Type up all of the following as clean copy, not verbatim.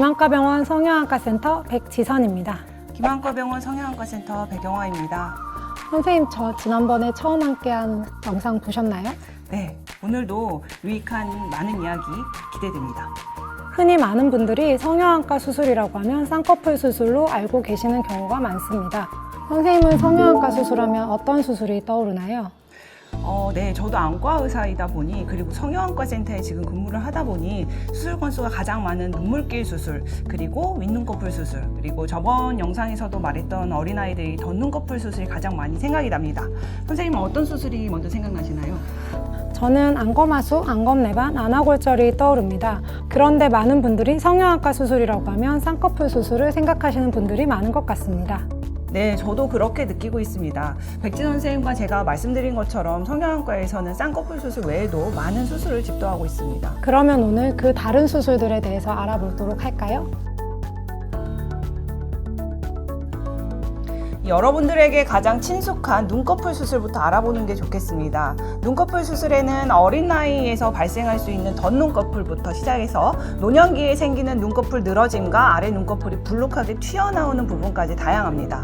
김한과병원 성형외과센터 백지선입니다. 김한과병원 성형외과센터 백영화입니다. 선생님, 저 지난번에 처음 함께한 영상 보셨나요? 네, 오늘도 유익한 많은 이야기 기대됩니다. 흔히 많은 분들이 성형외과 수술이라고 하면 쌍꺼풀 수술로 알고 계시는 경우가 많습니다. 선생님은 성형외과 수술하면 어떤 수술이 떠오르나요? 네, 저도 안과 의사이다 보니 그리고 성형외과 센터에 지금 근무를 하다 보니 수술 건수가 가장 많은 눈물길 수술, 그리고 윗눈꺼풀 수술, 그리고 저번 영상에서도 말했던 어린아이들이 덧눈꺼풀 수술이 가장 많이 생각이 납니다. 선생님은 어떤 수술이 먼저 생각나시나요? 저는 안검하수, 안검내반, 안아골절이 떠오릅니다. 그런데 많은 분들이 성형외과 수술이라고 하면 쌍꺼풀 수술을 생각하시는 분들이 많은 것 같습니다. 네, 저도 그렇게 느끼고 있습니다. 백지 선생님과 제가 말씀드린 것처럼 성형외과에서는 쌍꺼풀 수술 외에도 많은 수술을 집도하고 있습니다. 그러면 오늘 그 다른 수술들에 대해서 알아보도록 할까요? 여러분들에게 가장 친숙한 눈꺼풀 수술부터 알아보는 게 좋겠습니다. 눈꺼풀 수술에는 어린 나이에서 발생할 수 있는 덧눈꺼풀부터 시작해서 노년기에 생기는 눈꺼풀 늘어짐과 아래 눈꺼풀이 불룩하게 튀어나오는 부분까지 다양합니다.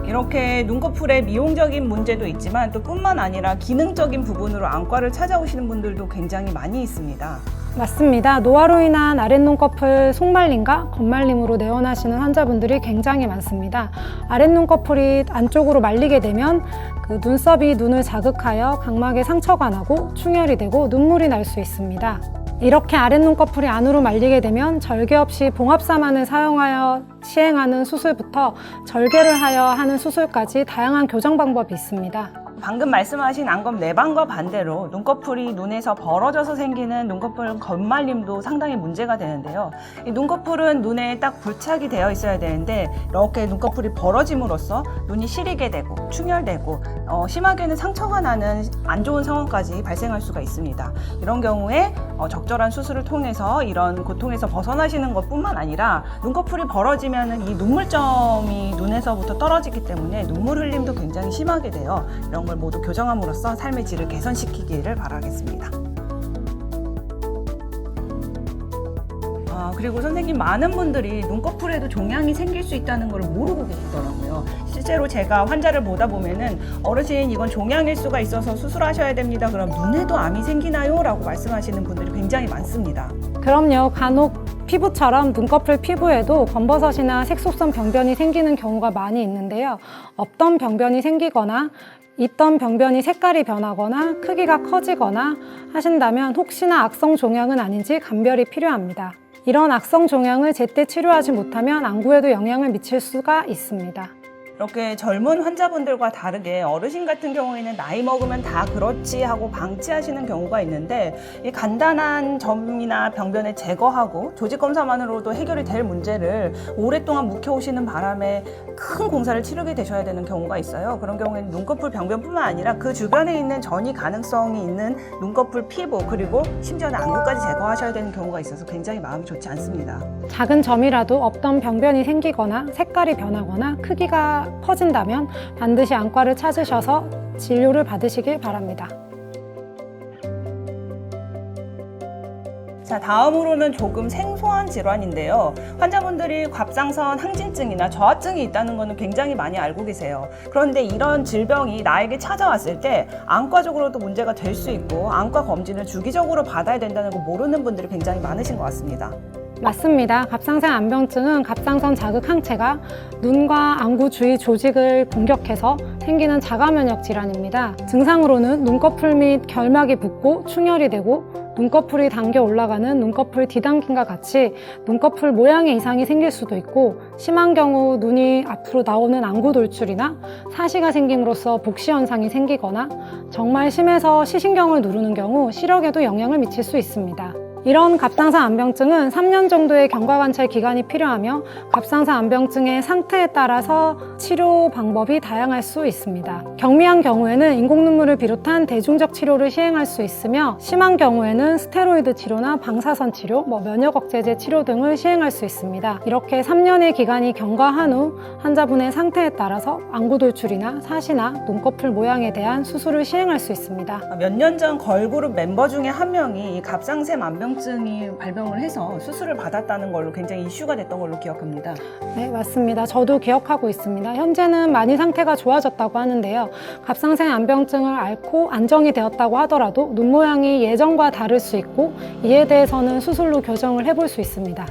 이렇게 눈꺼풀에 미용적인 문제도 있지만 또 뿐만 아니라 기능적인 부분으로 안과를 찾아오시는 분들도 굉장히 많이 있습니다. 맞습니다. 노화로 인한 아랫눈꺼풀 속말림과 겉말림으로 내원하시는 환자분들이 굉장히 많습니다. 아랫눈꺼풀이 안쪽으로 말리게 되면 그 눈썹이 눈을 자극하여 각막에 상처가 나고 충혈이 되고 눈물이 날 수 있습니다. 이렇게 아랫눈꺼풀이 안으로 말리게 되면 절개 없이 봉합사만을 사용하여 시행하는 수술부터 절개를 하여 하는 수술까지 다양한 교정 방법이 있습니다. 방금 말씀하신 안검 내반과 반대로 눈꺼풀이 눈에서 벌어져서 생기는 눈꺼풀 겉말림도 상당히 문제가 되는데요. 이 눈꺼풀은 눈에 딱 부착이 되어 있어야 되는데 이렇게 눈꺼풀이 벌어짐으로써 눈이 시리게 되고 충혈되고 심하게는 상처가 나는 안 좋은 상황까지 발생할 수가 있습니다. 이런 경우에 적절한 수술을 통해서 이런 고통에서 벗어나시는 것뿐만 아니라 눈꺼풀이 벌어지면 이 눈물점이 눈에서부터 떨어지기 때문에 눈물 흘림도 굉장히 심하게 돼요. 이런 걸 모두 교정함으로써 삶의 질을 개선시키기를 바라겠습니다. 그리고 선생님, 많은 분들이 눈꺼풀에도 종양이 생길 수 있다는 걸 모르고 계시더라고요. 실제로 제가 환자를 보다 보면은 어르신 이건 종양일 수가 있어서 수술하셔야 됩니다. 그럼 눈에도 암이 생기나요? 라고 말씀하시는 분들이 굉장히 많습니다. 그럼요. 간혹 피부처럼 눈꺼풀 피부에도 검버섯이나 색소성 병변이 생기는 경우가 많이 있는데요. 없던 병변이 생기거나 있던 병변이 색깔이 변하거나 크기가 커지거나 하신다면 혹시나 악성 종양은 아닌지 감별이 필요합니다. 이런 악성 종양을 제때 치료하지 못하면 안구에도 영향을 미칠 수가 있습니다. 이렇게 젊은 환자분들과 다르게 어르신 같은 경우에는 나이 먹으면 다 그렇지 하고 방치하시는 경우가 있는데 이 간단한 점이나 병변을 제거하고 조직 검사만으로도 해결이 될 문제를 오랫동안 묵혀오시는 바람에 큰 공사를 치르게 되셔야 되는 경우가 있어요. 그런 경우에는 눈꺼풀 병변뿐만 아니라 그 주변에 있는 전이 가능성이 있는 눈꺼풀 피부, 그리고 심지어는 안구까지 제거하셔야 되는 경우가 있어서 굉장히 마음이 좋지 않습니다. 작은 점이라도 없던 병변이 생기거나 색깔이 변하거나 크기가 커진다면 반드시 안과를 찾으셔서 진료를 받으시길 바랍니다. 자, 다음으로는 조금 생소한 질환인데요. 환자분들이 갑상선 항진증이나 저하증이 있다는 것은 굉장히 많이 알고 계세요. 그런데 이런 질병이 나에게 찾아왔을 때 안과적으로도 문제가 될 수 있고 안과 검진을 주기적으로 받아야 된다는 걸 모르는 분들이 굉장히 많으신 것 같습니다. 맞습니다. 갑상선 암병증은 갑상선 자극 항체가 눈과 안구 주위 조직을 공격해서 생기는 자가면역 질환입니다. 증상으로는 눈꺼풀 및 결막이 붓고 충혈이 되고 눈꺼풀이 당겨 올라가는 눈꺼풀 뒤당김과 같이 눈꺼풀 모양의 이상이 생길 수도 있고, 심한 경우 눈이 앞으로 나오는 안구 돌출이나 사시가 생김으로써 복시 현상이 생기거나 정말 심해서 시신경을 누르는 경우 시력에도 영향을 미칠 수 있습니다. 이런 갑상선 암병증은 3년 정도의 경과관찰 기간이 필요하며 갑상선 암병증의 상태에 따라서 치료 방법이 다양할 수 있습니다. 경미한 경우에는 인공눈물을 비롯한 대중적 치료를 시행할 수 있으며 심한 경우에는 스테로이드 치료나 방사선 치료, 면역 억제제 치료 등을 시행할 수 있습니다. 이렇게 3년의 기간이 경과한 후 환자분의 상태에 따라서 안구 돌출이나 사시나 눈꺼풀 모양에 대한 수술을 시행할 수 있습니다. 몇 년 전 걸그룹 멤버 중에 한 명이 이 갑상선 암병증 안병증이 발병을 해서 수술을 받았다는 걸로 굉장히 이슈가 됐던 걸로 기억합니다. 네, 맞습니다. 저도 기억하고 있습니다. 현재는 많이 상태가 좋아졌다고 하는데요. 갑상생 안병증을 앓고 안정이 되었다고 하더라도 눈 모양이 예전과 다를 수 있고 이에 대해서는 수술로 교정을 해볼 수 있습니다.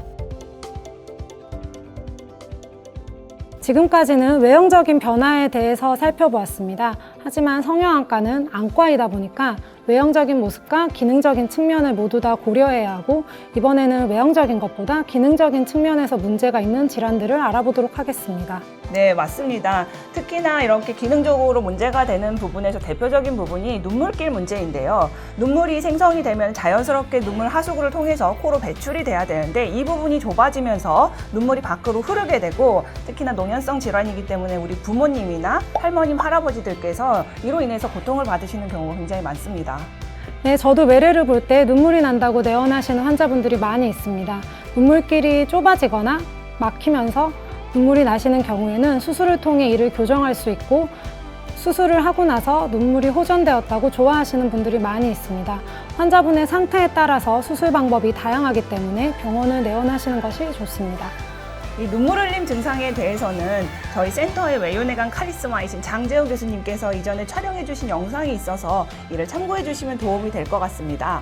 지금까지는 외형적인 변화에 대해서 살펴보았습니다. 하지만 성형외과는 안과이다 보니까 외형적인 모습과 기능적인 측면을 모두 다 고려해야 하고 이번에는 외형적인 것보다 기능적인 측면에서 문제가 있는 질환들을 알아보도록 하겠습니다. 네, 맞습니다. 특히나 이렇게 기능적으로 문제가 되는 부분에서 대표적인 부분이 눈물길 문제인데요. 눈물이 생성이 되면 자연스럽게 눈물 하수구를 통해서 코로 배출이 돼야 되는데 이 부분이 좁아지면서 눈물이 밖으로 흐르게 되고 특히나 노년성 질환이기 때문에 우리 부모님이나 할머님, 할아버지들께서 이로 인해서 고통을 받으시는 경우가 굉장히 많습니다. 네, 저도 외래를 볼 때 눈물이 난다고 내원하시는 환자분들이 많이 있습니다. 눈물길이 좁아지거나 막히면서 눈물이 나시는 경우에는 수술을 통해 이를 교정할 수 있고 수술을 하고 나서 눈물이 호전되었다고 좋아하시는 분들이 많이 있습니다. 환자분의 상태에 따라서 수술 방법이 다양하기 때문에 병원을 내원하시는 것이 좋습니다. 이 눈물 흘림 증상에 대해서는 저희 센터의 외유내강 카리스마이신 장재우 교수님께서 이전에 촬영해 주신 영상이 있어서 이를 참고해 주시면 도움이 될 것 같습니다.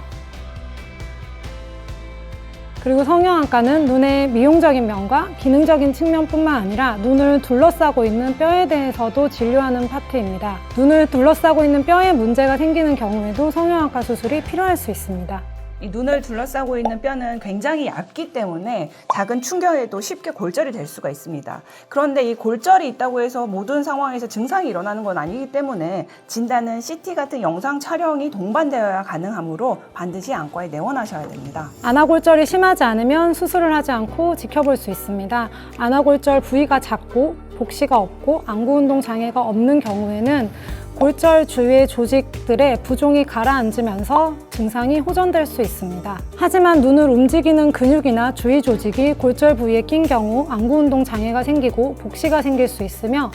그리고 성형외과는 눈의 미용적인 면과 기능적인 측면뿐만 아니라 눈을 둘러싸고 있는 뼈에 대해서도 진료하는 파트입니다. 눈을 둘러싸고 있는 뼈에 문제가 생기는 경우에도 성형외과 수술이 필요할 수 있습니다. 이 눈을 둘러싸고 있는 뼈는 굉장히 얇기 때문에 작은 충격에도 쉽게 골절이 될 수가 있습니다. 그런데 이 골절이 있다고 해서 모든 상황에서 증상이 일어나는 건 아니기 때문에 진단은 CT 같은 영상 촬영이 동반되어야 가능하므로 반드시 안과에 내원하셔야 됩니다. 안아골절이 심하지 않으면 수술을 하지 않고 지켜볼 수 있습니다. 안아골절 부위가 작고 복시가 없고 안구운동 장애가 없는 경우에는 골절 주위의 조직들의 부종이 가라앉으면서 증상이 호전될 수 있습니다. 하지만 눈을 움직이는 근육이나 주위 조직이 골절 부위에 낀 경우 안구운동 장애가 생기고 복시가 생길 수 있으며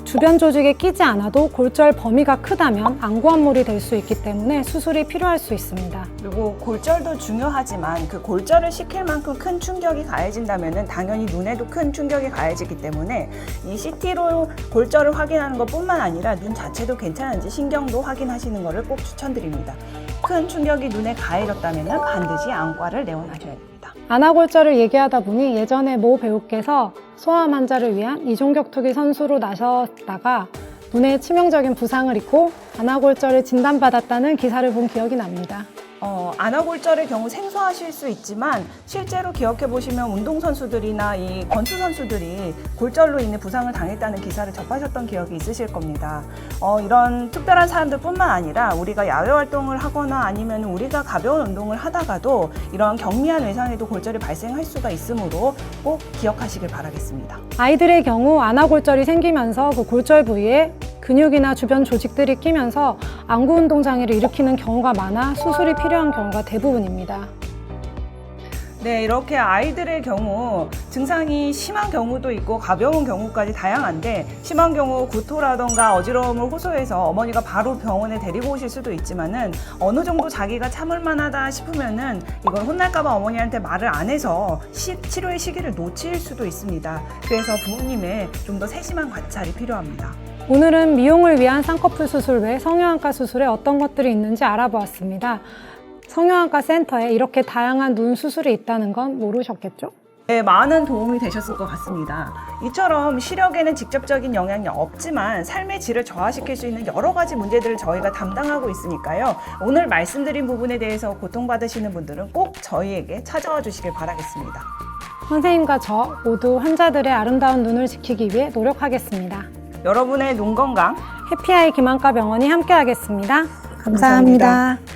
주변 조직에 끼지 않아도 골절 범위가 크다면 안구암몰이 될 수 있기 때문에 수술이 필요할 수 있습니다. 그리고 골절도 중요하지만 그 골절을 시킬 만큼 큰 충격이 가해진다면 당연히 눈에도 큰 충격이 가해지기 때문에 이 CT로 골절을 확인하는 것뿐만 아니라 눈 자체도 괜찮은지 신경도 확인하시는 것을 꼭 추천드립니다. 큰 충격이 눈에 가해졌다면 반드시 안과를 내원하셔야 됩니다. 안아골절을 얘기하다 보니 예전에 모 배우께서 소아암 환자를 위한 이종격투기 선수로 나섰다가 눈에 치명적인 부상을 입고 안아골절을 진단받았다는 기사를 본 기억이 납니다. 안아골절의 경우 생소하실 수 있지만 실제로 기억해 보시면 운동선수들이나 이 권투선수들이 골절로 인해 부상을 당했다는 기사를 접하셨던 기억이 있으실 겁니다. 이런 특별한 사람들 뿐만 아니라 우리가 야외 활동을 하거나 아니면 우리가 가벼운 운동을 하다가도 이런 경미한 외상에도 골절이 발생할 수가 있으므로 꼭 기억하시길 바라겠습니다. 아이들의 경우 안아골절이 생기면서 그 골절 부위에 근육이나 주변 조직들이 끼면서 안구운동 장애를 일으키는 경우가 많아 수술이 필요한 경우가 대부분입니다. 네, 이렇게 아이들의 경우 증상이 심한 경우도 있고 가벼운 경우까지 다양한데 심한 경우 구토라던가 어지러움을 호소해서 어머니가 바로 병원에 데리고 오실 수도 있지만은 어느 정도 자기가 참을 만하다 싶으면은 이건 혼날까봐 어머니한테 말을 안 해서 치료의 시기를 놓칠 수도 있습니다. 그래서 부모님의 좀 더 세심한 관찰이 필요합니다. 오늘은 미용을 위한 쌍꺼풀 수술 외 성형외과 수술에 어떤 것들이 있는지 알아보았습니다. 성형외과 센터에 이렇게 다양한 눈 수술이 있다는 건 모르셨겠죠? 네, 많은 도움이 되셨을 것 같습니다. 이처럼 시력에는 직접적인 영향이 없지만 삶의 질을 저하시킬 수 있는 여러 가지 문제들을 저희가 담당하고 있으니까요. 오늘 말씀드린 부분에 대해서 고통받으시는 분들은 꼭 저희에게 찾아와 주시길 바라겠습니다. 선생님과 저 모두 환자들의 아름다운 눈을 지키기 위해 노력하겠습니다. 여러분의 눈 건강 해피아이 김한과 병원이 함께하겠습니다. 감사합니다. 감사합니다.